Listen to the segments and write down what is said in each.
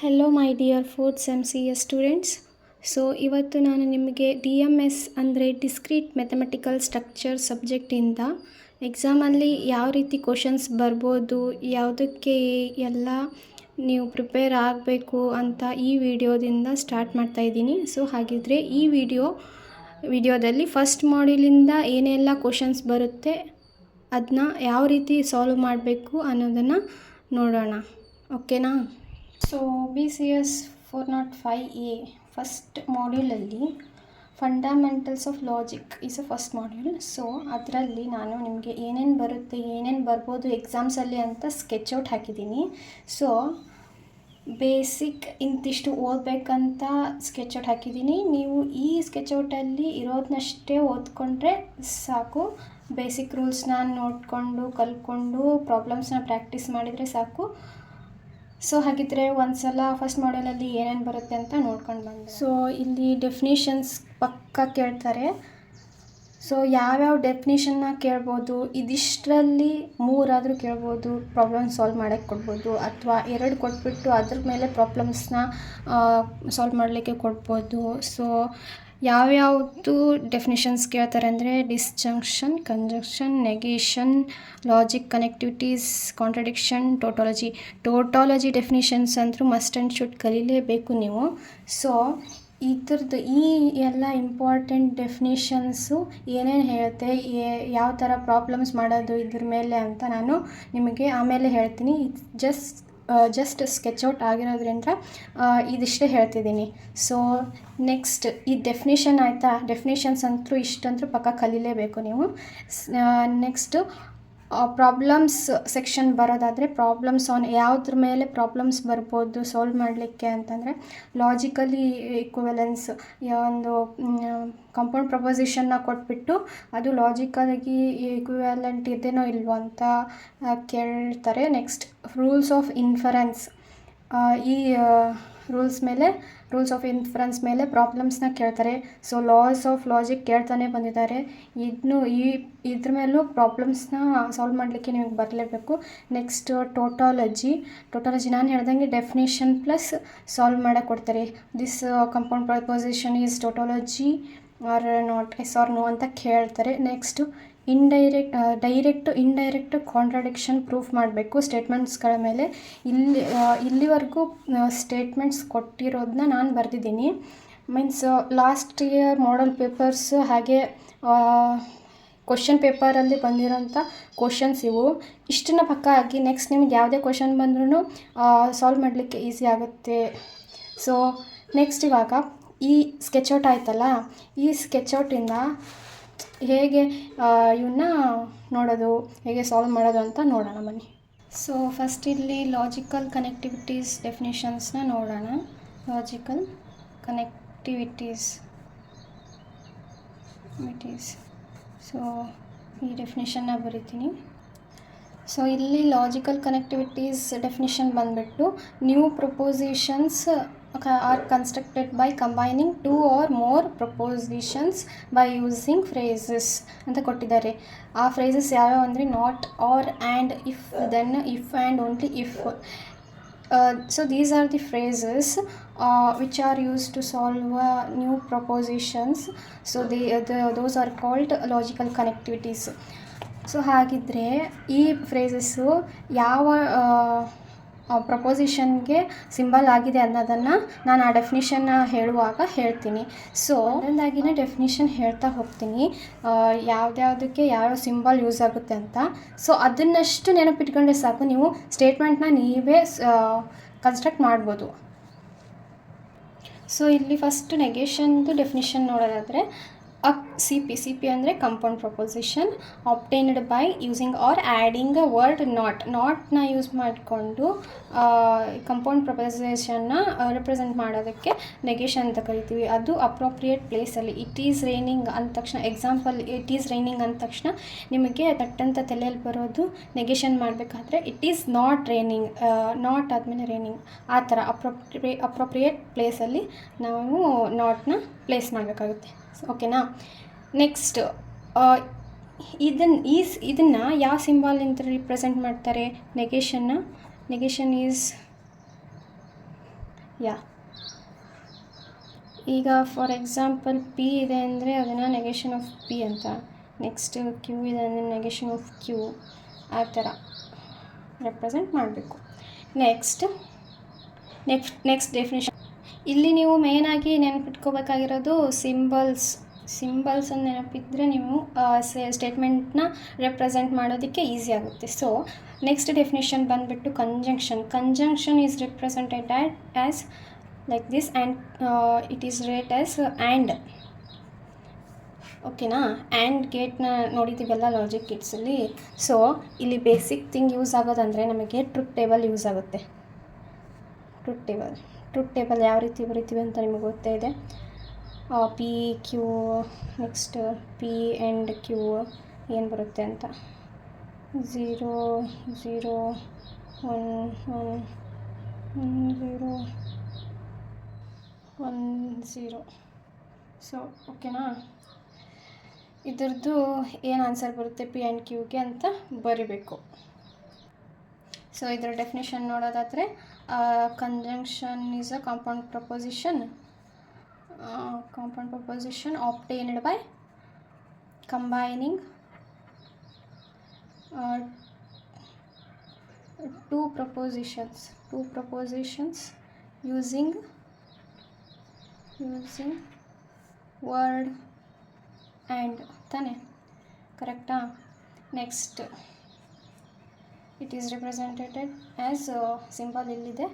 Hello my dear fourth sem C S students. So ಇವತ್ತು ನಾನು ನಿಮಗೆ ಡಿ ಎಮ್ ಎಸ್ ಅಂದರೆ ಡಿಸ್ಕ್ರೀಟ್ ಮ್ಯಾಥಮೆಟಿಕಲ್ ಸ್ಟ್ರಕ್ಚರ್ ಸಬ್ಜೆಕ್ಟಿಂದ ಎಕ್ಸಾಮಲ್ಲಿ ಯಾವ ರೀತಿ ಕ್ವಶನ್ಸ್ ಬರ್ಬೋದು, ಯಾವುದಕ್ಕೆ ಎಲ್ಲ ನೀವು ಪ್ರಿಪೇರ್ ಆಗಬೇಕು ಅಂತ ಈ ವಿಡಿಯೋದಿಂದ ಸ್ಟಾರ್ಟ್ ಮಾಡ್ತಾಯಿದ್ದೀನಿ. ಸೊ ಹಾಗಿದ್ರೆ ಈ ವಿಡಿಯೋದಲ್ಲಿ ಫಸ್ಟ್ ಮಾಡ್ಯೂಲಿಂದ ಏನೆಲ್ಲ ಕ್ವಶನ್ಸ್ ಬರುತ್ತೆ ಅದನ್ನ ಯಾವ ರೀತಿ ಸಾಲ್ವ್ ಮಾಡಬೇಕು ಅನ್ನೋದನ್ನು ನೋಡೋಣ. ಓಕೆನಾ? ಸೊ BCS 405A ಫಸ್ಟ್ ಮಾಡ್ಯೂಲಲ್ಲಿ fundamentals of logic is a first module. So ಅದರಲ್ಲಿ ನಾನು ನಿಮಗೆ ಏನೇನು ಬರುತ್ತೆ, ಏನೇನು ಬರ್ಬೋದು ಎಕ್ಸಾಮ್ಸಲ್ಲಿ ಅಂತ ಸ್ಕೆಚ್ ಔಟ್ ಹಾಕಿದ್ದೀನಿ. ಸೊ ಬೇಸಿಕ್ ಇಂತಿಷ್ಟು ಓದಬೇಕಂತ ಸ್ಕೆಚ್ ಔಟ್ ಹಾಕಿದ್ದೀನಿ. ನೀವು ಈ ಸ್ಕೆಚ್ ಔಟಲ್ಲಿ ಇರೋದನ್ನಷ್ಟೇ ಓದ್ಕೊಂಡ್ರೆ ಸಾಕು. ಬೇಸಿಕ್ ರೂಲ್ಸ್ನ ನೋಡಿಕೊಂಡು ಕಲ್ತ್ಕೊಂಡು ಪ್ರಾಬ್ಲಮ್ಸ್ನ ಪ್ರಾಕ್ಟೀಸ್ ಮಾಡಿದರೆ ಸಾಕು. ಸೊ ಹಾಗಿದ್ರೆ ಒಂದು ಸಲ ಫಸ್ಟ್ ಮಾಡ್ಯೂಲಲ್ಲಿ ಏನೇನು ಬರುತ್ತೆ ಅಂತ ನೋಡ್ಕೊಂಡು ಬಂದೆ. ಸೊ ಇಲ್ಲಿ ಡೆಫಿನಿಷನ್ಸ್ ಪಕ್ಕ ಕೇಳ್ತಾರೆ. ಸೊ ಯಾವ್ಯಾವ ಡೆಫಿನಿಷನ್ನ ಕೇಳ್ಬೋದು, ಇದಿಷ್ಟರಲ್ಲಿ 3 ಕೇಳ್ಬೋದು, ಪ್ರಾಬ್ಲಮ್ ಸಾಲ್ವ್ ಮಾಡೋಕ್ಕೆ ಕೊಡ್ಬೋದು, ಅಥವಾ 2 ಕೊಟ್ಬಿಟ್ಟು ಅದ್ರ ಮೇಲೆ ಪ್ರಾಬ್ಲಮ್ಸ್ನ ಸಾಲ್ವ್ ಮಾಡಲಿಕ್ಕೆ ಕೊಡ್ಬೋದು. ಸೊ ಯಾವ್ಯಾವುದು ಡೆಫಿನಿಷನ್ಸ್ ಕೇಳ್ತಾರೆ ಅಂದರೆ disjunction, conjunction, negation, logic, connectivities, contradiction, tautology definitions ಅಂತೂ ಮಸ್ಟ್ ಆ್ಯಂಡ್ ಶುಡ್ ಕಲೀಲೇಬೇಕು ನೀವು. ಸೊ ಇದ್ರದ್ದು ಈ ಎಲ್ಲ ಇಂಪಾರ್ಟೆಂಟ್ ಡೆಫಿನಿಷನ್ಸು ಏನೇನು ಹೇಳುತ್ತೆ, ಯಾವ ಥರ ಪ್ರಾಬ್ಲಮ್ಸ್ ಮಾಡೋದು ಇದ್ರ ಮೇಲೆ ಅಂತ ನಾನು ನಿಮಗೆ ಆಮೇಲೆ ಹೇಳ್ತೀನಿ. ಜಸ್ಟ್ ಸ್ಕೆಚ್ ಔಟ್ ಆಗಿರೋದ್ರಿಂದ ಇದಿಷ್ಟೇ ಹೇಳ್ತಿದ್ದೀನಿ. ಸೊ ನೆಕ್ಸ್ಟ್ ಈ ಡೆಫಿನಿಷನ್ ಆಯಿತಾ, ಡೆಫಿನಿಷನ್ಸ್ ಅಂತೂ ಇಷ್ಟಂತೂ ಪಕ್ಕ ಕಲೀಲೇಬೇಕು ನೀವು. ನೆಕ್ಸ್ಟು ಪ್ರಾಬ್ಲಮ್ಸ್ ಸೆಕ್ಷನ್ ಬರೋದಾದರೆ ಪ್ರಾಬ್ಲಮ್ಸ್ ಆನ್ ಯಾವುದ್ರ ಮೇಲೆ ಪ್ರಾಬ್ಲಮ್ಸ್ ಬರ್ಬೋದು ಸಾಲ್ವ್ ಮಾಡಲಿಕ್ಕೆ ಅಂತಂದರೆ ಲಾಜಿಕಲಿ ಈಕ್ವಿವೆಲೆನ್ಸ್, ಒಂದು ಕಂಪೌಂಡ್ ಪ್ರಪೋಸಿಷನ್ನ ಕೊಟ್ಬಿಟ್ಟು ಅದು ಲಾಜಿಕಲಾಗಿ ಈಕ್ವಿವೆಲೆಂಟ್ ಇದೆನೋ ಇಲ್ವೋ ಅಂತ ಕೇಳ್ತಾರೆ. ನೆಕ್ಸ್ಟ್ ರೂಲ್ಸ್ ಆಫ್ ಇನ್ಫರೆನ್ಸ್, ಈ ರೂಲ್ಸ್ ಆಫ್ ಇನ್ಫರೆನ್ಸ್ ಮೇಲೆ ಪ್ರಾಬ್ಲಮ್ಸ್ನ ಕೇಳ್ತಾರೆ. ಸೊ ಲಾಸ್ ಆಫ್ ಲಾಜಿಕ್ ಕೇಳ್ತಾನೆ ಬಂದಿದ್ದಾರೆ. ಇದ್ರ ಮೇಲೂ ಪ್ರಾಬ್ಲಮ್ಸ್ನ ಸಾಲ್ವ್ ಮಾಡಲಿಕ್ಕೆ ನಿಮಗೆ ಬರಲೇಬೇಕು. ನೆಕ್ಸ್ಟ್ ಟೋಟಾಲಜಿ ನಾನು ಹೇಳ್ದಂಗೆ ಡೆಫಿನೇಷನ್ ಪ್ಲಸ್ ಸಾಲ್ವ್ ಮಾಡೋಕ್ಕೆ ಕೊಡ್ತಾರೆ. This compound proposition is tautology or not, yes or no ಅಂತ ಕೇಳ್ತಾರೆ. ನೆಕ್ಸ್ಟು ಇಂಡೈರೆಕ್ಟ್ ಕಾಂಟ್ರಡಿಕ್ಷನ್ ಪ್ರೂಫ್ ಮಾಡಬೇಕು ಸ್ಟೇಟ್ಮೆಂಟ್ಸ್ಗಳ ಮೇಲೆ. ಇಲ್ಲಿವರೆಗೂ ಸ್ಟೇಟ್ಮೆಂಟ್ಸ್ ಕೊಟ್ಟಿರೋದನ್ನ ನಾನು ಬರೆದಿದ್ದೀನಿ. ಮೀನ್ಸ್ ಲಾಸ್ಟ್ ಇಯರ್ ಮಾಡಲ್ ಪೇಪರ್ಸ್ ಹಾಗೆ ಕ್ವಶನ್ ಪೇಪರಲ್ಲಿ ಬಂದಿರೋಂಥ ಕ್ವಶನ್ಸ್ ಇವು. ಇಷ್ಟನ್ನ ಪಕ್ಕ ಆಗಿ ನೆಕ್ಸ್ಟ್ ನಿಮ್ಗೆ ಯಾವುದೇ ಕ್ವಶನ್ ಬಂದ್ರೂ ಸಾಲ್ವ್ ಮಾಡಲಿಕ್ಕೆ ಈಸಿ ಆಗುತ್ತೆ. ಸೊ ನೆಕ್ಸ್ಟ್ ಇವಾಗ ಈ ಸ್ಕೆಚ್ ಔಟ್ ಆಯ್ತಲ್ಲ, ಈ ಸ್ಕೆಚ್ ಔಟಿಂದ ಹೇಗೆ ಇವನ್ನ ನೋಡೋದು, ಹೇಗೆ ಸಾಲ್ವ್ ಮಾಡೋದು ಅಂತ ನೋಡೋಣ ಬನ್ನಿ. ಸೊ ಫಸ್ಟ್ ಇಲ್ಲಿ ಲಾಜಿಕಲ್ ಕನೆಕ್ಟಿವಿಟೀಸ್ ಡೆಫಿನಿಷನ್ಸ್ನ ನೋಡೋಣ. Logical connectivities. ಸೊ ಈ ಡೆಫಿನಿಷನ್ನ ಬರಿತೀನಿ. ಸೊ ಇಲ್ಲಿ ಲಾಜಿಕಲ್ ಕನೆಕ್ಟಿವಿಟೀಸ್ ಡೆಫಿನಿಷನ್ ಬಂದುಬಿಟ್ಟು new prepositions are constructed by combining 2 or more propositions by using phrases ಅಂತ ಕೊಟ್ಟಿದ್ದಾರೆ. ಆ ಫ್ರೇಸಸ್ ಯಾವ್ಯಾವ ಅಂದರೆ not, or, and, if, then, if and only if. So these are the phrases which are used to solve new propositions. So those are called logical connectivities. So ಹಾಗಿದ್ರೆ ಈ ಫ್ರೇಸಸ್ಸು ಯಾವ ಪ್ರಪೋಸಿಷನ್ಗೆ symbol ಆಗಿದೆ ಅನ್ನೋದನ್ನು ನಾನು ಆ ಡೆಫಿನಿಷನ್ನ ಹೇಳುವಾಗ ಹೇಳ್ತೀನಿ. ಸೊ ಒಂದೊಂದಾಗಿನೇ ಡೆಫಿನಿಷನ್ ಹೇಳ್ತಾ ಹೋಗ್ತೀನಿ, ಯಾವುದಕ್ಕೆ ಯಾವ ಸಿಂಬಲ್ ಯೂಸ್ ಆಗುತ್ತೆ ಅಂತ. ಸೊ ಅದನ್ನಷ್ಟು ನೆನಪಿಟ್ಕೊಂಡ್ರೆ ಸಾಕು, ನೀವು ಸ್ಟೇಟ್ಮೆಂಟ್ನ ನೀವೇ ಕನ್ಸ್ಟ್ರಕ್ಟ್ ಮಾಡ್ಬೋದು. ಸೊ ಇಲ್ಲಿ ಫಸ್ಟ್ ನೆಗೇಷನ್ದು ಡೆಫಿನಿಷನ್ ನೋಡೋದಾದರೆ ಸಿ ಪಿ ಅಂದರೆ compound proposition obtained by using or adding a word ನಾಟ್ನ ಯೂಸ್ ಮಾಡಿಕೊಂಡು ಕಂಪೌಂಡ್ ಪ್ರಪೋಸಿಷನ್ನ ರೆಪ್ರೆಸೆಂಟ್ ಮಾಡೋದಕ್ಕೆ ನೆಗೇಷನ್ ಅಂತ ಕರಿತೀವಿ. ಅದು ಅಪ್ರೋಪ್ರಿಯೇಟ್ ಪ್ಲೇಸಲ್ಲಿ. ಇಟ್ ಈಸ್ ರೈನಿಂಗ್ ಅಂದ ತಕ್ಷಣ, ಎಕ್ಸಾಂಪಲ್ ಇಟ್ ಈಸ್ ರೈನಿಂಗ್ ಅಂದ ತಕ್ಷಣ ನಿಮಗೆ ತಟ್ಟಂತ ತಲೆಯಲ್ಲಿ ಬರೋದು ನೆಗೇಷನ್ ಮಾಡಬೇಕಾದ್ರೆ it is not raining, not ಆದಮೇಲೆ ರೈನಿಂಗ್, ಆ ಥರ ಅಪ್ರೋಪ್ರಿಯೇಟ್ ಪ್ಲೇಸಲ್ಲಿ ನಾವು ನಾಟ್ನ ಪ್ಲೇಸ್ ಮಾಡಬೇಕಾಗುತ್ತೆ. ಓಕೆನಾ? ನೆಕ್ಸ್ಟ್ ಇದನ್ನು ಯಾವ ಸಿಂಬಾಲಿಂದ ರಿಪ್ರೆಸೆಂಟ್ ಮಾಡ್ತಾರೆ ನೆಗೇಷನ್ನ? ನೆಗೇಷನ್ ಈಸ್ ಯಾ. ಈಗ ಫಾರ್ ಎಕ್ಸಾಂಪಲ್ ಪಿ ಇದೆ ಅಂದರೆ ಅದನ್ನು ನೆಗೆಷನ್ ಆಫ್ ಪಿ ಅಂತ, ನೆಕ್ಸ್ಟ್ ಕ್ಯೂ ಇದೆ ಅಂದರೆ ನೆಗೆಷನ್ ಆಫ್ ಕ್ಯೂ, ಆ ಥರ ರೆಪ್ರೆಸೆಂಟ್ ಮಾಡಬೇಕು. Next definition. ಇಲ್ಲಿ ನೀವು ಮೇಯ್ನಾಗಿ ನೆನಪಿಟ್ಕೋಬೇಕಾಗಿರೋದು ಸಿಂಬಲ್ಸನ್ನು ನೆನಪಿದ್ರೆ ನೀವು ಸ್ಟೇಟ್ಮೆಂಟ್ನ ರೆಪ್ರೆಸೆಂಟ್ ಮಾಡೋದಕ್ಕೆ ಈಸಿ ಆಗುತ್ತೆ. ಸೊ ನೆಕ್ಸ್ಟ್ ಡೆಫಿನೇಷನ್ ಬಂದುಬಿಟ್ಟು conjunction is represented as like this and it is read as and. ಓಕೆನಾ. ಆ್ಯಂಡ್ ಗೇಟ್ನ ನೋಡಿದ್ದೀವಲ್ಲ ಲಾಜಿಕ್ ಕಿಟ್ಸಲ್ಲಿ. ಸೊ ಇಲ್ಲಿ ಬೇಸಿಕ್ ಥಿಂಗ್ ಯೂಸ್ ಆಗೋದಂದರೆ ನಮಗೆ ಟ್ರುತ್ ಟೇಬಲ್ ಯೂಸ್ ಆಗುತ್ತೆ. ಟ್ರುತ್ ಟೇಬಲ್ ಯಾವ ರೀತಿ ಬರಿತೀವಿ ಅಂತ ನಿಮಗೆ ಗೊತ್ತೇ ಇದೆ. P Q, next P and Q ಏನು ಬರುತ್ತೆ ಅಂತ 0 0 1 1 0 1 0. ಸೊ ಓಕೆನಾ. ಇದ್ರದ್ದು ಏನು ಆನ್ಸರ್ ಬರುತ್ತೆ ಪಿ ಆ್ಯಂಡ್ ಕ್ಯೂಗೆ ಅಂತ ಬರಿಬೇಕು. ಸೊ ಇದರ ಡೆಫಿನೇಷನ್ ನೋಡೋದಾದರೆ conjunction is a compound proposition obtained by combining two propositions using word and ತಾನೆ, ಕರೆಕ್ಟಾ. Next it is represented as symbol ಇಲ್ಲಿದೆ.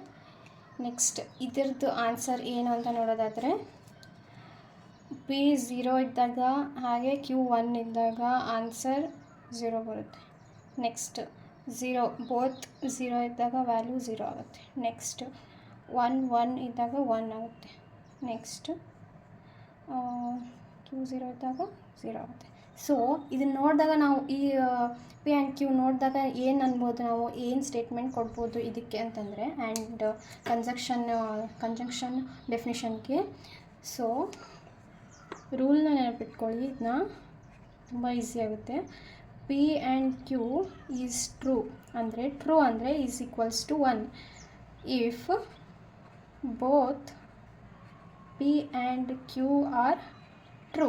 ನೆಕ್ಸ್ಟ್ ಇದರದ್ದು ಆನ್ಸರ್ ಏನು ಅಂತ ನೋಡೋದಾದರೆ ಪಿ 0 ಇದ್ದಾಗ ಹಾಗೆ ಕ್ಯೂ 1 ಇದ್ದಾಗ ಆನ್ಸರ್ 0 ಬರುತ್ತೆ. ನೆಕ್ಸ್ಟ್ 0 ಬೋತ್ 0 ಇದ್ದಾಗ ವ್ಯಾಲ್ಯೂ 0 ಆಗುತ್ತೆ. ನೆಕ್ಸ್ಟ್ 1 1 ಇದ್ದಾಗ 1 ಆಗುತ್ತೆ. ನೆಕ್ಸ್ಟ್ ಕ್ಯೂ 0 ಇದ್ದಾಗ 0 ಆಗುತ್ತೆ. ಸೊ ಇದನ್ನು ನೋಡಿದಾಗ ನಾವು ಈ ಪಿ ಆ್ಯಂಡ್ ಕ್ಯೂ ನೋಡಿದಾಗ ಏನು ಅನ್ಬೋದು, ನಾವು ಏನು ಸ್ಟೇಟ್ಮೆಂಟ್ ಕೊಡ್ಬೋದು ಇದಕ್ಕೆ ಅಂತಂದರೆ ಆ್ಯಂಡ್ ಕಂಜಂಕ್ಷನ್ ಡೆಫಿನೇಷನ್ಗೆ. ಸೊ ರೂಲ್ನ ನೆನಪಿಟ್ಕೊಳ್ಳಿ, ಇದನ್ನ ತುಂಬ ಈಸಿ ಆಗುತ್ತೆ. P and Q is true ಅಂದರೆ is equals to 1 if both P and Q are true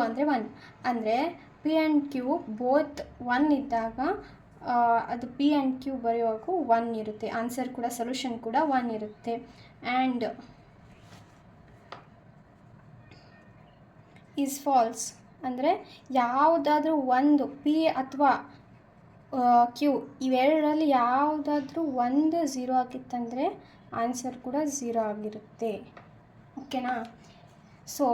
ಅಂದರೆ 1. ಅಂದರೆ ಪಿ ಆ್ಯಂಡ್ ಕ್ಯೂ ಬೋತ್ 1 ಇದ್ದಾಗ ಅದು ಪಿ ಆ್ಯಂಡ್ ಕ್ಯೂ ಬರೆಯುವಾಗೂ 1 ಇರುತ್ತೆ. ಆನ್ಸರ್ ಕೂಡ ಸೊಲ್ಯೂಷನ್ ಕೂಡ 1 ಇರುತ್ತೆ. ಆ್ಯಂಡ್ ಈಸ್ ಫಾಲ್ಸ್ ಅಂದರೆ ಯಾವುದಾದ್ರೂ ಒಂದು ಪಿ ಅಥವಾ ಕ್ಯೂ ಇವೆರಡರಲ್ಲಿ ಯಾವುದಾದ್ರೂ ಒಂದು 0 ಆಗಿತ್ತಂದರೆ ಆನ್ಸರ್ ಕೂಡ 0 ಆಗಿರುತ್ತೆ. ಓಕೆನಾ. ಸೊ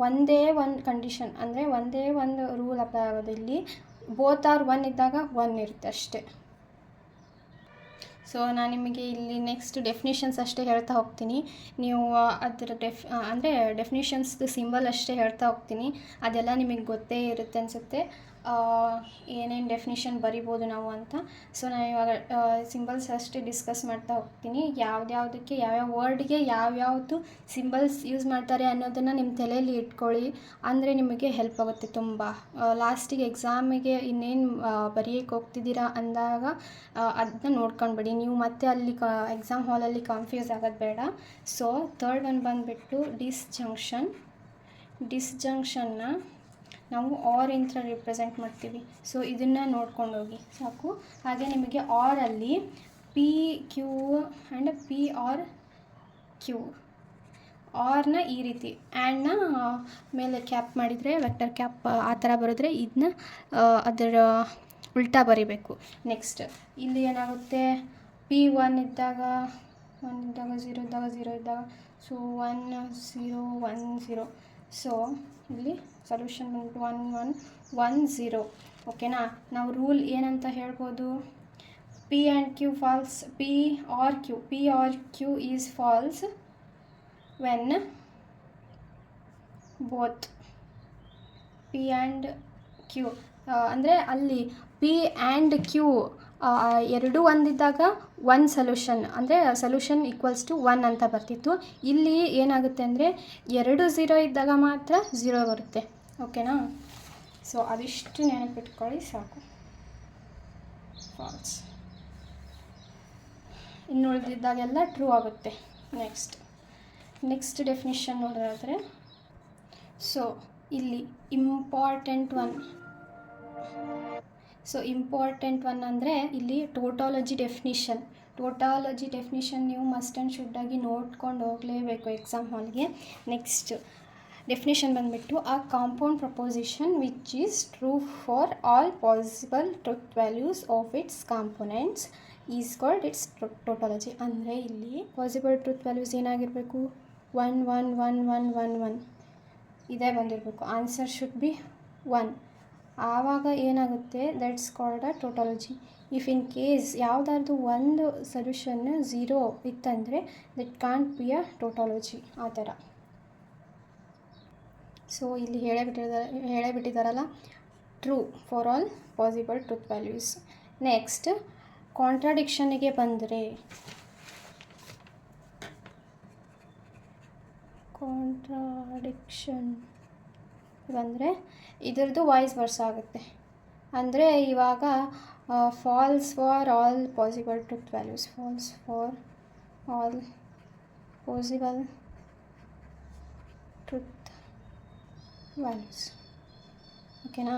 ಒಂದೇ ಒಂದು ಕಂಡೀಷನ್ ಅಂದರೆ ಒಂದೇ ಒಂದು ರೂಲ್ ಅಪ್ಲೈ ಆಗೋದು. ಇಲ್ಲಿ ಬೋತ್ ಆರ್ 1 ಇದ್ದಾಗ 1 ಇರುತ್ತೆ ಅಷ್ಟೇ. ಸೊ ನಾನು ನಿಮಗೆ ಇಲ್ಲಿ ನೆಕ್ಸ್ಟ್ ಡೆಫಿನಿಷನ್ಸ್ ಅಷ್ಟೇ ಹೇಳ್ತಾ ಹೋಗ್ತೀನಿ. ನೀವು ಅದರ ಡೆಫಿನಿಷನ್ಸ್ದು ಸಿಂಬಲ್ ಅಷ್ಟೇ ಹೇಳ್ತಾ ಹೋಗ್ತೀನಿ. ಅದೆಲ್ಲ ನಿಮಗೆ ಗೊತ್ತೇ ಇರುತ್ತೆ ಅನಿಸುತ್ತೆ, ಏನೇನು ಡೆಫಿನಿಷನ್ ಬರಿಬೋದು ನಾವು ಅಂತ. ಸೊ ನಾನು ಇವಾಗ ಸಿಂಬಲ್ಸ್ ಅಷ್ಟೇ ಡಿಸ್ಕಸ್ ಮಾಡ್ತಾ ಹೋಗ್ತೀನಿ. ಯಾವುದಕ್ಕೆ ಯಾವ್ಯಾವ ವರ್ಡ್ಗೆ ಯಾವ್ಯಾವುದು ಸಿಂಬಲ್ಸ್ ಯೂಸ್ ಮಾಡ್ತಾರೆ ಅನ್ನೋದನ್ನು ನಿಮ್ಮ ತಲೆಯಲ್ಲಿ ಇಟ್ಕೊಳ್ಳಿ. ಅಂದರೆ ನಿಮಗೆ ಹೆಲ್ಪ್ ಆಗುತ್ತೆ ತುಂಬ. ಲಾಸ್ಟಿಗೆ ಎಕ್ಸಾಮಿಗೆ ಇನ್ನೇನು ಬರೆಯೋಕ್ಕೆ ಹೋಗ್ತಿದ್ದೀರಾ ಅಂದಾಗ ಅದನ್ನ ನೋಡ್ಕೊಂಡ್ಬಿಡಿ ನೀವು. ಮತ್ತೆ ಅಲ್ಲಿ ಎಕ್ಸಾಮ್ ಹಾಲಲ್ಲಿ ಕನ್ಫ್ಯೂಸ್ ಆಗೋದು ಬೇಡ. ಸೊ ಥರ್ಡ್ ಒನ್ ಬಂದುಬಿಟ್ಟು ಡಿಸ್ಜಂಕ್ಷನ್ನ ನಾವು ಆರ್ ಅಂತ ರಿಪ್ರೆಸೆಂಟ್ ಮಾಡ್ತೀವಿ. ಸೊ ಇದನ್ನು ನೋಡ್ಕೊಂಡು ಹೋಗಿ ಸಾಕು. ಹಾಗೆ ನಿಮಗೆ ಆರಲ್ಲಿ P Q and P R Q, ಆರ್ನ ಈ ರೀತಿ, ಆ್ಯಂಡ್ನ ಮೇಲೆ ಕ್ಯಾಪ್ ಮಾಡಿದರೆ ವೆಕ್ಟರ್ ಕ್ಯಾಪ್ ಆ ಥರ ಬರೆದ್ರೆ ಇದನ್ನ ಅದರ ಉಲ್ಟಾ ಬರಿಬೇಕು. ನೆಕ್ಸ್ಟ್ ಇಲ್ಲಿ ಏನಾಗುತ್ತೆ, ಪಿ 1 ಇದ್ದಾಗ 0 ಇದ್ದಾಗ 0 ಇದ್ದಾಗ ಸೊ 1 0 1 0. ಸೊ ಇಲ್ಲಿ ಸೊಲ್ಯೂಷನ್ ಬಂದ್ಬಿಟ್ಟು 1 1 1 0. ಓಕೆನಾ. ನಾವು ರೂಲ್ ಏನಂತ ಹೇಳ್ಬೋದು, P and Q false, P R Q is false when both P and Q ಅಂದರೆ ಅಲ್ಲಿ ಪಿ ಆ್ಯಂಡ್ ಕ್ಯೂ ಎರಡೂ ಒಂದಿದ್ದಾಗ 1 ಸೊಲ್ಯೂಷನ್ ಅಂದರೆ ಸೊಲ್ಯೂಷನ್ ಈಕ್ವಲ್ಸ್ ಟು 1 ಅಂತ ಬರ್ತಿತ್ತು. ಇಲ್ಲಿ ಏನಾಗುತ್ತೆ ಅಂದರೆ 2 0 ಇದ್ದಾಗ ಮಾತ್ರ 0 ಬರುತ್ತೆ. ಓಕೆನಾ. ಸೊ ಅದಿಷ್ಟು ನೆನಪಿಟ್ಕೊಳ್ಳಿ ಸಾಕು. ಫಾಲ್ಸ್. ಇನ್ನು ಉಳಿದಿದ್ದಾಗೆಲ್ಲ ಟ್ರೂ ಆಗುತ್ತೆ. ನೆಕ್ಸ್ಟ್ ಡೆಫಿನಿಷನ್ ನೋಡೋದಾದರೆ, ಸೊ ಇಲ್ಲಿ ಇಂಪಾರ್ಟೆಂಟ್ ಒನ್ ಅಂದರೆ ಇಲ್ಲಿ ಟೋಟಾಲಜಿ ಡೆಫಿನಿಷನ್ ನೀವು ಮಸ್ಟ್ ಆ್ಯಂಡ್ ಶುಡ್ ಆಗಿ ನೋಡ್ಕೊಂಡು ಹೋಗಲೇಬೇಕು ಎಕ್ಸಾಮ್ ಹಾಲ್ಗೆ. ನೆಕ್ಸ್ಟ್ ಡೆಫಿನಿಷನ್ ಬಂದುಬಿಟ್ಟು a compound proposition which is true for all possible truth values of its components is called its tautology. ಅಂದರೆ ಇಲ್ಲಿ ಪಾಸಿಬಲ್ ಟ್ರುತ್ ವ್ಯಾಲ್ಯೂಸ್ ಏನಾಗಿರಬೇಕು, 1 1 1 1 1 1 ಇದೇ ಬಂದಿರಬೇಕು. Answer should be 1. ಆವಾಗ ಏನಾಗುತ್ತೆ, that's called a tautology. If in case ಯಾವುದಾದ್ರು ಒಂದು solution 0 ಇತ್ತಂದರೆ that can't be a tautology, ಆ ಥರ. ಸೊ ಇಲ್ಲಿ ಹೇಳೇ ಬಿಟ್ಟಿದ್ದಾರಲ್ಲ, true for all possible truth values. Next ಕಾಂಟ್ರಾಡಿಕ್ಷನ್ಗೆ ಬಂದರೆ, ಇದರದ್ದು ವಾಯ್ಸ್ ವರ್ಸ ಆಗುತ್ತೆ. ಅಂದರೆ ಇವಾಗ false for all possible truth values, false for all possible truth values. ಓಕೆನಾ?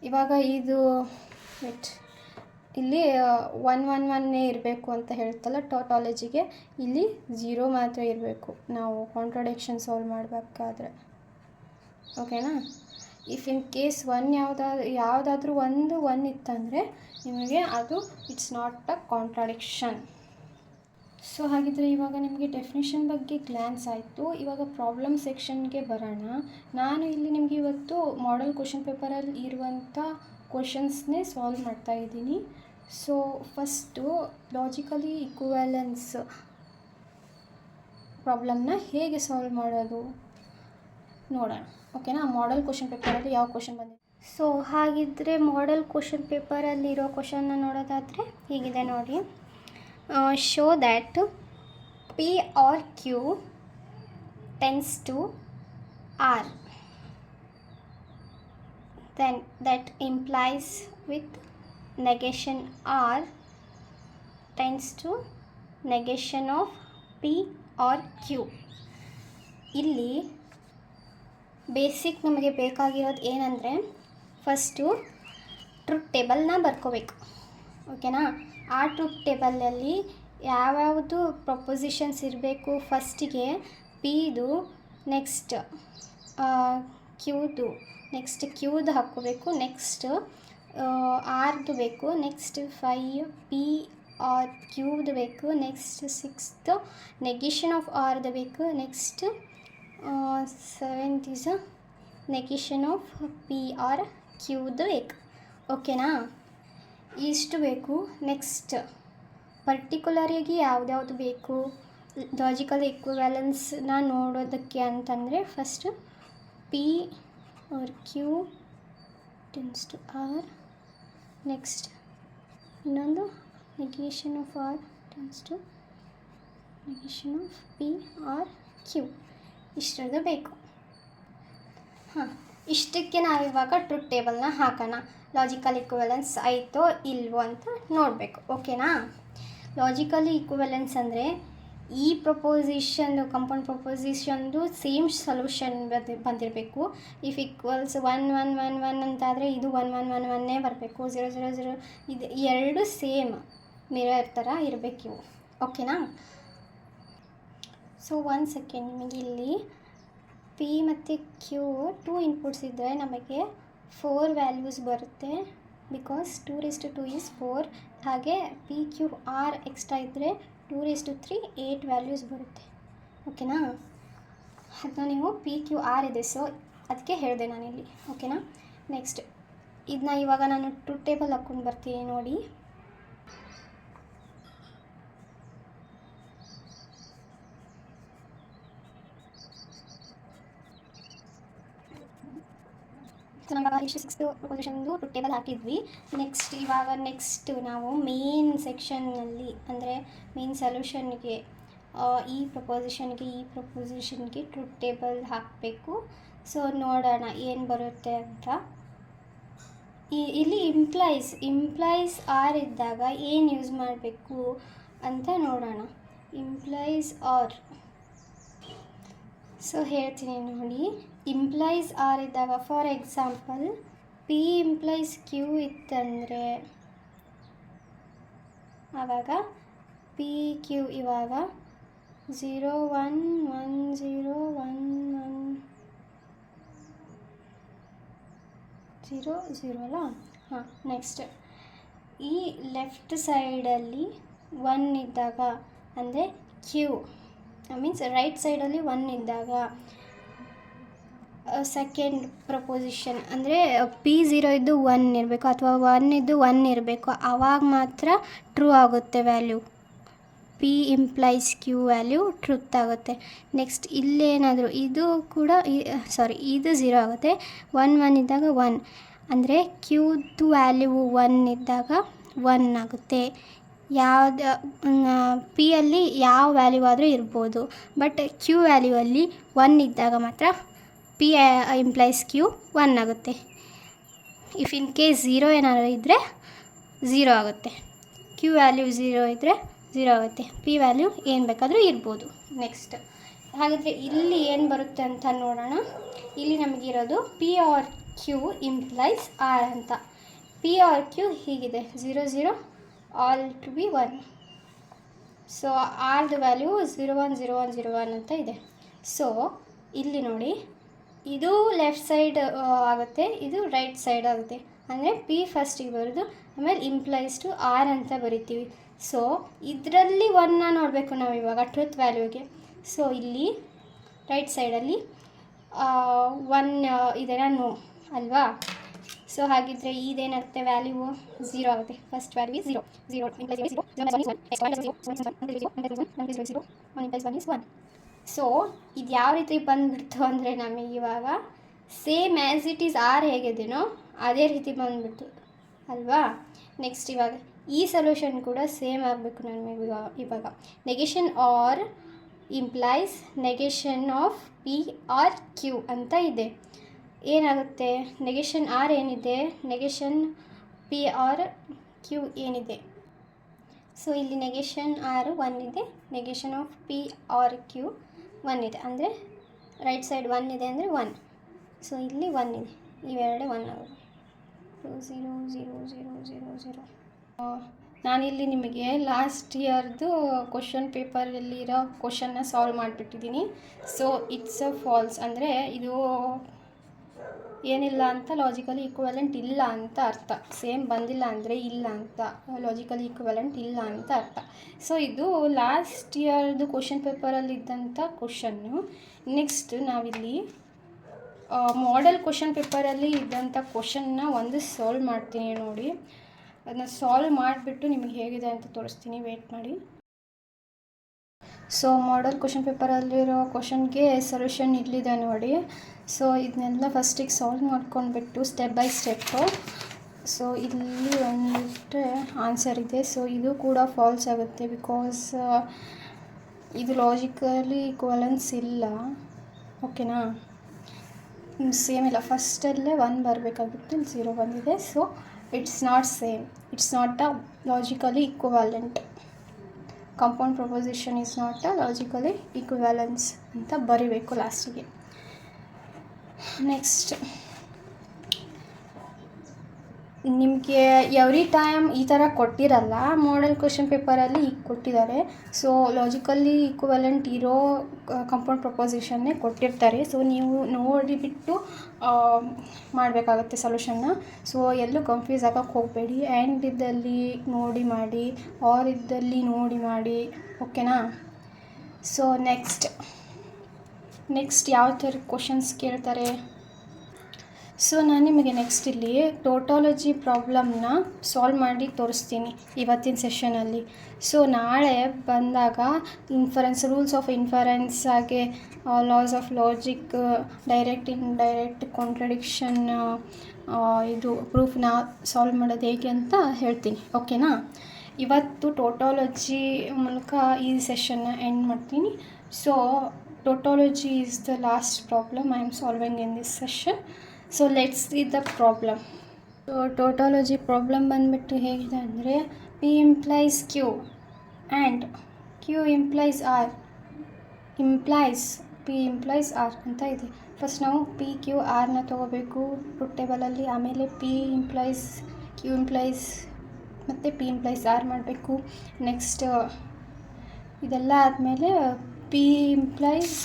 ಇವಾಗ ಇದು ಇಲ್ಲಿ 1 1 1 ಇರಬೇಕು ಅಂತ ಹೇಳ್ತಲ್ಲ ಟೋಟಾಲಜಿಗೆ, ಇಲ್ಲಿ 0 ಮಾತ್ರ ಇರಬೇಕು ನಾವು ಕಾಂಟ್ರಾಡಿಕ್ಷನ್ ಸಾಲ್ವ್ ಮಾಡಬೇಕಾದ್ರೆ. ಓಕೆನಾ? ಇಫ್ ಇನ್ ಕೇಸ್ ಯಾವುದಾದ್ರೂ ಒಂದು 1 ಇತ್ತಂದರೆ ನಿಮಗೆ ಅದು it's not a contradiction. So ಹಾಗಿದ್ರೆ ಇವಾಗ ನಿಮಗೆ ಡೆಫಿನಿಷನ್ ಬಗ್ಗೆ ಗ್ಲಾನ್ಸ್ ಆಯಿತು. ಇವಾಗ ಪ್ರಾಬ್ಲಮ್ ಸೆಕ್ಷನ್ಗೆ ಬರೋಣ. ನಾನು ಇಲ್ಲಿ ನಿಮಗೆ ಇವತ್ತು ಮಾಡೆಲ್ ಕ್ವಶನ್ ಪೇಪರಲ್ಲಿ ಇರುವಂಥ ಕ್ವಶನ್ಸ್ನೇ ಸಾಲ್ವ್ ಮಾಡ್ತಾ ಇದ್ದೀನಿ. ಸೊ ಫಸ್ಟು ಲಾಜಿಕಲಿ ಇಕ್ವಿವ್ಯಾಲೆನ್ಸ್ ಪ್ರಾಬ್ಲಮ್ನ ಹೇಗೆ ಸಾಲ್ವ್ ಮಾಡೋದು ನೋಡೋಣ. ಓಕೆನಾ? ಮಾಡೆಲ್ ಕ್ವಶನ್ ಪೇಪರಲ್ಲಿ ಯಾವ ಕ್ವಶನ್ ಬಂದಿದೆ. ಸೊ ಹಾಗಿದ್ದರೆ ಮಾಡೆಲ್ ಕ್ವಶನ್ ಪೇಪರಲ್ಲಿರೋ ಕ್ವಶನ್ನ ನೋಡೋದಾದರೆ ಹೀಗಿದೆ ನೋಡಿ. Show that P or Q tends to R, then that implies with negation R tends to negation of P or Q. ಇಲ್ಲಿ ಬೇಸಿಕ್ ನಮಗೆ ಬೇಕಾಗಿರೋದು ಏನಂದರೆ, ಫಸ್ಟು ಟ್ರುತ್ ಟೇಬಲ್ನ ಬರ್ಕೋಬೇಕು. ಓಕೆನಾ? ಆ ಟ್ರುತ್ ಟೇಬಲಲ್ಲಿ ಯಾವ್ಯಾವುದು ಪ್ರಪೋಸಿಷನ್ಸ್ ಇರಬೇಕು, ಫಸ್ಟಿಗೆ ಪಿದು, ನೆಕ್ಸ್ಟ್ ಕ್ಯೂದು, ನೆಕ್ಸ್ಟ್ ಕ್ಯೂದು ಹಾಕ್ಕೋಬೇಕು, ನೆಕ್ಸ್ಟ್ ಆರ್ದು ಬೇಕು, ನೆಕ್ಸ್ಟ್ 5 ಪಿ ಆರ್ ಕ್ಯೂದು ಬೇಕು, ನೆಕ್ಸ್ಟ್ 6 ನೆಗೇಷನ್ ಆಫ್ ಆರ್ದು ಬೇಕು, next 7 is negation of P r ಕ್ಯೂದು ಬೇಕು. ಓಕೆನಾ? ಇಷ್ಟು ಬೇಕು. ನೆಕ್ಸ್ಟ್ ಪರ್ಟಿಕ್ಯುಲರಾಗಿ ಯಾವ್ದ್ಯಾವುದು ಬೇಕು ಲಾಜಿಕಲ್ ಇಕ್ವಿವ್ಯಾಲೆನ್ಸ್ನ ನೋಡೋದಕ್ಕೆ ಅಂತಂದರೆ, first p R q tends to r, next ಇನ್ನೊಂದು negation of r tends to negation of P R q. ಇಷ್ಟರದ್ದು ಬೇಕು. ಇಷ್ಟಕ್ಕೆ ನಾವಿವಾಗ ಟ್ರುತ್ ಟೇಬಲ್ನ ಹಾಕೋಣ. ಲಾಜಿಕಲ್ ಇಕ್ವಿವ್ಯಾಲೆನ್ಸ್ ಆಯಿತೋ ಇಲ್ವೋ ಅಂತ ನೋಡಬೇಕು. ಓಕೆನಾ? ಲಾಜಿಕಲಿ ಇಕ್ವಿವ್ಯಾಲೆನ್ಸ್ ಅಂದರೆ ಈ ಪ್ರಪೋಸಿಷನ್ದು ಕಾಂಪೌಂಡ್ ಪ್ರಪೋಸಿಷನ್ದು ಸೇಮ್ ಸೊಲ್ಯೂಷನ್ ಬಂದಿರಬೇಕು. ಇಫ್ ಈಕ್ವಲ್ಸ್ 1 1 1 1 ಅಂತಾದರೆ ಇದು 1 1 1 1 ಬರಬೇಕು. 0 0 0 ಇದು ಎರಡು ಸೇಮ್ ಮಿರರ್ ಥರ ಇರಬೇಕು ಇವು. ಓಕೆನಾ? ಸೊ 1 ಸೆಕೆಂಡ್, ನಿಮಗೆ ಇಲ್ಲಿ ಪಿ ಮತ್ತು ಕ್ಯೂ 2 ಇನ್ಪುಟ್ಸ್ ಇದ್ದರೆ ನಮಗೆ 4 ವ್ಯಾಲ್ಯೂಸ್ ಬರುತ್ತೆ. Because 2⁻² is 4. ಹಾಗೆ ಪಿ ಕ್ಯೂ ಆರ್ ಎಕ್ಸ್ಟ್ರಾ ಇದ್ದರೆ 2⁻3 8 ವ್ಯಾಲ್ಯೂಸ್ ಬರುತ್ತೆ. ಓಕೆನಾ? ಅದನ್ನ ನೀವು ಪಿ ಕ್ಯೂ ಆರ್ ಇದೆ, ಸೊ ಅದಕ್ಕೆ ಹೇಳಿದೆ ನಾನಿಲ್ಲಿ. ಓಕೆನಾ? ನೆಕ್ಸ್ಟ್ ಇದನ್ನ ಇವಾಗ ನಾನು ಟ್ರುತ್ ಟೇಬಲ್ ಹಾಕ್ಕೊಂಡು ಬರ್ತೀನಿ ನೋಡಿ. ಸೊ ನಾವು ಇಷ್ಟು 6 ಪ್ರಪೋಸಿಷನ್ದು ಟ್ರುತ್ ಟೇಬಲ್ ಹಾಕಿದ್ವಿ. ನೆಕ್ಸ್ಟ್ ನಾವು ಮೇನ್ ಸೆಕ್ಷನ್ನಲ್ಲಿ ಅಂದರೆ ಮೇನ್ ಸೊಲ್ಯೂಷನ್ಗೆ ಈ ಪ್ರಪೋಸಿಷನ್ಗೆ ಟ್ರುತ್ ಟೇಬಲ್ ಹಾಕಬೇಕು. ಸೊ ನೋಡೋಣ ಏನು ಬರುತ್ತೆ ಅಂತ. ಇಲ್ಲಿ ಇಂಪ್ಲೈಸ್ ಆರ್ ಇದ್ದಾಗ ಏನು ಯೂಸ್ ಮಾಡಬೇಕು ಅಂತ ನೋಡೋಣ. Implies R. ಸೊ ಹೇಳ್ತೀನಿ ನೋಡಿ, ಇಂಪ್ಲೈಸ್ ಆರ್ ಇದ್ದಾಗ for example P implies Q ಇತ್ತಂದರೆ ಆವಾಗ ಪಿ ಕ್ಯೂ ಇವಾಗ 0 1 1 0 1 1 0 0 ಅಲ್ಲ. ಹಾಂ, ನೆಕ್ಸ್ಟ್ ಈ ಲೆಫ್ಟ್ ಸೈಡಲ್ಲಿ 1 ಇದ್ದಾಗ ಅಂದರೆ ಕ್ಯೂ ಮೀನ್ಸ್ ರೈಟ್ ಸೈಡಲ್ಲಿ 1 ಇದ್ದಾಗ ಸೆಕೆಂಡ್ ಪ್ರಪೋಸಿಷನ್ ಅಂದರೆ ಪಿ 0 ಇದ್ದು 1 ಇರಬೇಕು ಅಥವಾ 1 ಇದ್ದು 1 ಇರಬೇಕು, ಆವಾಗ ಮಾತ್ರ ಟ್ರೂ ಆಗುತ್ತೆ value. P implies Q value truth ಆಗುತ್ತೆ. ನೆಕ್ಸ್ಟ್ ಇಲ್ಲೇನಾದರೂ ಇದು ಕೂಡ ಇದು 0 ಆಗುತ್ತೆ. 1 1 ಇದ್ದಾಗ 1 ಅಂದರೆ ಕ್ಯೂದು ವ್ಯಾಲ್ಯೂ 1 ಇದ್ದಾಗ 1 ಆಗುತ್ತೆ. ಯಾವ್ದು ಪಿಯಲ್ಲಿ ಯಾವ ವ್ಯಾಲ್ಯೂ ಆದರೂ ಇರ್ಬೋದು, ಬಟ್ ಕ್ಯೂ ವ್ಯಾಲ್ಯೂವಲ್ಲಿ 1 ಇದ್ದಾಗ ಮಾತ್ರ ಪಿ ಇಂಪ್ಲೈಸ್ ಕ್ಯೂ 1 ಆಗುತ್ತೆ. ಇಫ್ ಇನ್ ಕೇಸ್ 0 ಏನಾದರೂ ಇದ್ದರೆ 0 ಆಗುತ್ತೆ. ಕ್ಯೂ ವ್ಯಾಲ್ಯೂ 0 ಇದ್ದರೆ 0 ಆಗುತ್ತೆ. ಪಿ ವ್ಯಾಲ್ಯೂ ಏನು ಬೇಕಾದರೂ ಇರ್ಬೋದು. ನೆಕ್ಸ್ಟ್ ಹಾಗಾದರೆ ಇಲ್ಲಿ ಏನು ಬರುತ್ತೆ ಅಂತ ನೋಡೋಣ. ಇಲ್ಲಿ ನಮಗಿರೋದು p R q implies r ಅಂತ. ಪಿ ಆರ್ ಕ್ಯೂ ಹೀಗಿದೆ 0 0 ಆಲ್ ಟು ಬಿ 1. ಸೊ ಆರ್ದು ವ್ಯಾಲ್ಯೂ 0 1 0 1 0 1 ಅಂತ ಇದೆ. ಸೊ ಇಲ್ಲಿ ನೋಡಿ, ಇದು ಲೆಫ್ಟ್ ಸೈಡ್ ಆಗುತ್ತೆ, ಇದು ರೈಟ್ ಸೈಡ್ ಆಗುತ್ತೆ. ಅಂದರೆ ಪಿ ಫಸ್ಟಿಗೆ ಬರೋದು, ಆಮೇಲೆ ಇಂಪ್ಲೈಸ್ ಟು ಆರ್ ಅಂತ ಬರಿತೀವಿ. ಸೊ ಇದರಲ್ಲಿ 1ನ ನೋಡಬೇಕು ನಾವು ಇವಾಗ ಟ್ರೂತ್ ವ್ಯಾಲ್ಯೂಗೆ. ಸೊ ಇಲ್ಲಿ ರೈಟ್ ಸೈಡಲ್ಲಿ 1 ಇದೆನಾ ನೋ ಅಲ್ವಾ. ಸೊ ಹಾಗಿದ್ರೆ ಇದೇನಾಗುತ್ತೆ, ವ್ಯಾಲ್ಯೂ 0 ಆಗುತ್ತೆ. First value 0 0 implies 0 1. ಸೊ ಇದು ಯಾವ ರೀತಿ ಬಂದುಬಿಡ್ತು ಅಂದರೆ ನಮಗೆ ಇವಾಗ same as it is r ಹೇಗಿದೆಯೋ ಅದೇ ರೀತಿ ಬಂದುಬಿಡ್ತು ಅಲ್ವಾ. ನೆಕ್ಸ್ಟ್ ಇವಾಗ ಈ ಸೊಲ್ಯೂಷನ್ ಕೂಡ ಸೇಮ್ ಆಗಬೇಕು ನಮಗೆ ಇವಾಗ. Negation R implies negation of P R Q ಅಂತ ಇದೆ. ಏನಾಗುತ್ತೆ, ನೆಗೆಷನ್ ಆರ್ ಏನಿದೆ, ನೆಗೆಷನ್ ಪಿ ಆರ್ ಕ್ಯೂ ಏನಿದೆ. ಸೊ ಇಲ್ಲಿ ನೆಗೆಷನ್ ಆರ್ 1 ಇದೆ, negation of P R Q 1 ಇದೆ. ಅಂದರೆ ರೈಟ್ ಸೈಡ್ 1 ಇದೆ ಅಂದರೆ 1. ಸೊ ಇಲ್ಲಿ 1 ಇದೆ, ಇವೆರಡೇ 1 ಆಗೋದು. 0 0 0 0 0. ನಾನಿಲ್ಲಿ ನಿಮಗೆ ಲಾಸ್ಟ್ ಇಯರ್ದು ಕ್ವಶನ್ ಪೇಪರಲ್ಲಿರೋ ಕ್ವಶನ್ನ ಸಾಲ್ವ್ ಮಾಡಿಬಿಟ್ಟಿದ್ದೀನಿ. ಸೊ ಇಟ್ಸ್ ಅ ಫಾಲ್ಸ್ ಅಂದರೆ ಇದು ಏನಿಲ್ಲ ಅಂತ, ಲಾಜಿಕಲಿ ಈಕ್ವಲೆಂಟ್ ಇಲ್ಲ ಅಂತ ಅರ್ಥ. ಸೇಮ್ ಬಂದಿಲ್ಲ ಅಂದರೆ ಇಲ್ಲ ಅಂತ, ಲಾಜಿಕಲಿ ಈಕ್ವಲೆಂಟ್ ಇಲ್ಲ ಅಂತ ಅರ್ಥ. ಸೊ ಇದು ಲಾಸ್ಟ್ ಇಯರ್ದು ಕ್ವಶನ್ ಪೇಪರಲ್ಲಿದ್ದಂಥ ಕ್ವಶನ್ನು. ನೆಕ್ಸ್ಟ್ ನಾವಿಲ್ಲಿ ಮಾಡೆಲ್ ಕ್ವಶನ್ ಪೇಪರಲ್ಲಿ ಇದ್ದಂಥ ಕ್ವಶನ್ನ ಒಂದು ಸಾಲ್ವ್ ಮಾಡ್ತೀನಿ ನೋಡಿ. ಅದನ್ನ ಸಾಲ್ವ್ ಮಾಡಿಬಿಟ್ಟು ನಿಮಗೆ ಹೇಗಿದೆ ಅಂತ ತೋರಿಸ್ತೀನಿ, ವೇಟ್ ಮಾಡಿ. ಸೊ ಮಾಡೆಲ್ ಕ್ವಶನ್ ಪೇಪರಲ್ಲಿರೋ ಕ್ವಶನ್ಗೆ ಸೊಲ್ಯೂಷನ್ ಇಲ್ಲಿದೆ ನೋಡಿ. ಸೊ ಇದನ್ನೆಲ್ಲ ಫಸ್ಟಿಗೆ ಸಾಲ್ವ್ ಮಾಡ್ಕೊಂಡ್ಬಿಟ್ಟು ಸ್ಟೆಪ್ ಬೈ ಸ್ಟೆಪ್ಪು. ಸೊ ಇಲ್ಲಿ ಒಂದಿಟ್ಟರೆ ಆನ್ಸರ್ ಇದೆ. ಸೊ ಇದು ಕೂಡ ಫಾಲ್ಸ್ ಆಗುತ್ತೆ, ಬಿಕಾಸ್ ಇದು ಲಾಜಿಕಲಿ ಈಕ್ವಲೆನ್ಸ್ ಇಲ್ಲ. ಓಕೆನಾ, ಸೇಮ್ ಇಲ್ಲ. ಫಸ್ಟಲ್ಲೇ 1 ಬರಬೇಕಾಗಿತ್ತು, ಇಲ್ಲಿ 0 ಬಂದಿದೆ. So it's not same, it's not a logically equivalent. Compound proposition is not a logically equivalence ಅಂತ ಬರಿಬೇಕು ಲಾಸ್ಟಿಗೆ. ನೆಕ್ಸ್ಟ್ ನಿಮಗೆ ಎವ್ರಿ ಟೈಮ್ ಈ ಥರ ಕೊಟ್ಟಿರಲ್ಲ, ಮಾಡೆಲ್ ಕ್ವಶನ್ ಪೇಪರಲ್ಲಿ ಈಗ ಕೊಟ್ಟಿದ್ದಾರೆ. ಸೊ ಲಾಜಿಕಲಿ ಈಕ್ವಲೆಂಟ್ ಇರೋ ಕಾಂಪೌಂಡ್ ಪ್ರಪೋಸಿಷನ್ನೇ ಕೊಟ್ಟಿರ್ತಾರೆ. ಸೊ ನೀವು ನೋಡಿಬಿಟ್ಟು ಮಾಡಬೇಕಾಗತ್ತೆ ಸೊಲ್ಯೂಷನ್ನ. ಸೊ ಎಲ್ಲೂ ಕನ್ಫ್ಯೂಸ್ ಆಗೋಕ್ಕೆ ಹೋಗಬೇಡಿ. ಆ್ಯಂಡ್ ಇದ್ದಲ್ಲಿ ನೋಡಿ ಮಾಡಿ, ಆರ್ ಇದ್ದಲ್ಲಿ ನೋಡಿ ಮಾಡಿ. ಓಕೆನಾ. ಸೊ ನೆಕ್ಸ್ಟ್ ಯಾವ ಥರ ಕ್ವಶನ್ಸ್ ಕೇಳ್ತಾರೆ. ಸೊ ನಾನು ನಿಮಗೆ ನೆಕ್ಸ್ಟ್ ಇಲ್ಲಿ ಟೋಟಾಲಜಿ ಪ್ರಾಬ್ಲಮ್ನ ಸಾಲ್ವ್ ಮಾಡಿ ತೋರಿಸ್ತೀನಿ ಇವತ್ತಿನ ಸೆಷನಲ್ಲಿ. ಸೊ ನಾಳೆ ಬಂದಾಗ ಇನ್ಫರೆನ್ಸ್, ರೂಲ್ಸ್ ಆಫ್ ಇನ್ಫರೆನ್ಸ್, ಹಾಗೆ loss of logic, direct indirect contradiction, ಇದು ಪ್ರೂಫ್ನ ಸಾಲ್ವ್ ಮಾಡೋದು ಹೇಗೆ ಅಂತ ಹೇಳ್ತೀನಿ. ಓಕೆನಾ. ಇವತ್ತು ಟೋಟಾಲಜಿ ಮೂಲಕ ಈ ಸೆಷನ್ನ ಎಂಡ್ ಮಾಡ್ತೀನಿ. So tautology is the last problem I am solving in this session. So let's see the problem. So tautology problem ಬಂದುಬಿಟ್ಟು ಹೇಗಿದೆ ಅಂದರೆ p implies Q and Q implies r implies p implies r ಅಂತ ಇದೆ. First ನಾವು P Q ಆರ್ನ ತೊಗೋಬೇಕು truth ಟೇಬಲಲ್ಲಿ, ಆಮೇಲೆ ಪಿ ಇಂಪ್ಲೈಸ್ ಕ್ಯೂ ಇಂಪ್ಲೈಸ್ ಮತ್ತು ಪಿ ಇಂಪ್ಲೈಸ್ ಆರ್ ಮಾಡಬೇಕು. ನೆಕ್ಸ್ಟ್ ಇದೆಲ್ಲ ಆದಮೇಲೆ P implies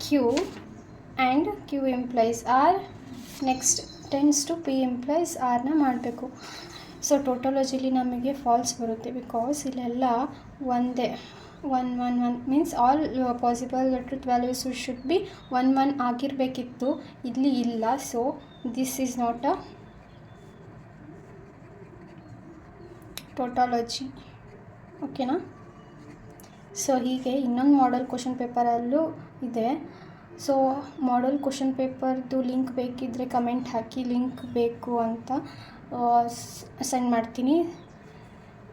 Q and Q implies R next tense to P implies ಆರ್ನ ಮಾಡಬೇಕು. ಸೊ ಟೋಟೋಲಜಿಲಿ ನಮಗೆ ಫಾಲ್ಸ್ ಬರುತ್ತೆ, ಬಿಕಾಸ್ ಇಲ್ಲೆಲ್ಲ ಒಂದೇ 1 means all possible truth values should be 1 ಆಗಿರಬೇಕಿತ್ತು, ಇಲ್ಲಿ ಇಲ್ಲ. So this is not a tautology. ಓಕೆನಾ? ಸೊ ಹೀಗೆ ಇನ್ನೊಂದು ಮಾಡೆಲ್ ಕ್ವಶನ್ ಪೇಪರಲ್ಲೂ ಇದೆ. ಸೊ ಮಾಡೆಲ್ ಕ್ವಶನ್ ಪೇಪರ್ದು ಲಿಂಕ್ ಬೇಕಿದ್ದರೆ ಕಮೆಂಟ್ ಹಾಕಿ, ಲಿಂಕ್ ಬೇಕು ಅಂತ ಸೆಂಡ್ ಮಾಡ್ತೀನಿ.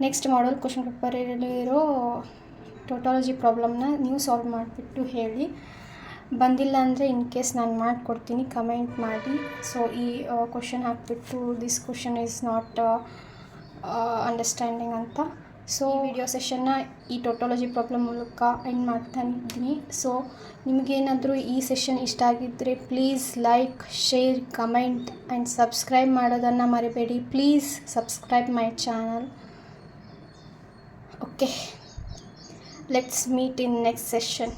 ನೆಕ್ಸ್ಟ್ ಮಾಡೆಲ್ ಕ್ವಶನ್ ಪೇಪರಲ್ಲಿರೋ ಟೋಟೋಲಜಿ ಪ್ರಾಬ್ಲಮ್ನ ನೀವು ಸಾಲ್ವ್ ಮಾಡಿಬಿಟ್ಟು ಹೇಳಿ. ಬಂದಿಲ್ಲ ಅಂದರೆ ಇನ್ ಕೇಸ್ ನಾನು ಮಾಡಿಕೊಡ್ತೀನಿ, ಕಮೆಂಟ್ ಮಾಡಿ. ಸೊ ಈ ಕ್ವಶನ್ ಹಾಕಿಬಿಟ್ಟು this question is not understanding ಅಂತ. ಸೊ ಈ ವಿಡಿಯೋ ಸೆಷನ್ನ ಈ ಟೋಟೋಲಜಿ ಪ್ರಾಬ್ಲಮ್ ಮೂಲಕ ಎಂಡ್ ಮಾಡ್ತಾ ಇದ್ದೀನಿ. ಸೊ ನಿಮಗೇನಾದರೂ ಈ ಸೆಷನ್ ಇಷ್ಟ ಆಗಿದ್ದರೆ please like, share, comment and subscribe ಮಾಡೋದನ್ನು ಮರಿಬೇಡಿ. Please subscribe my channel. Okay, let's meet in next session.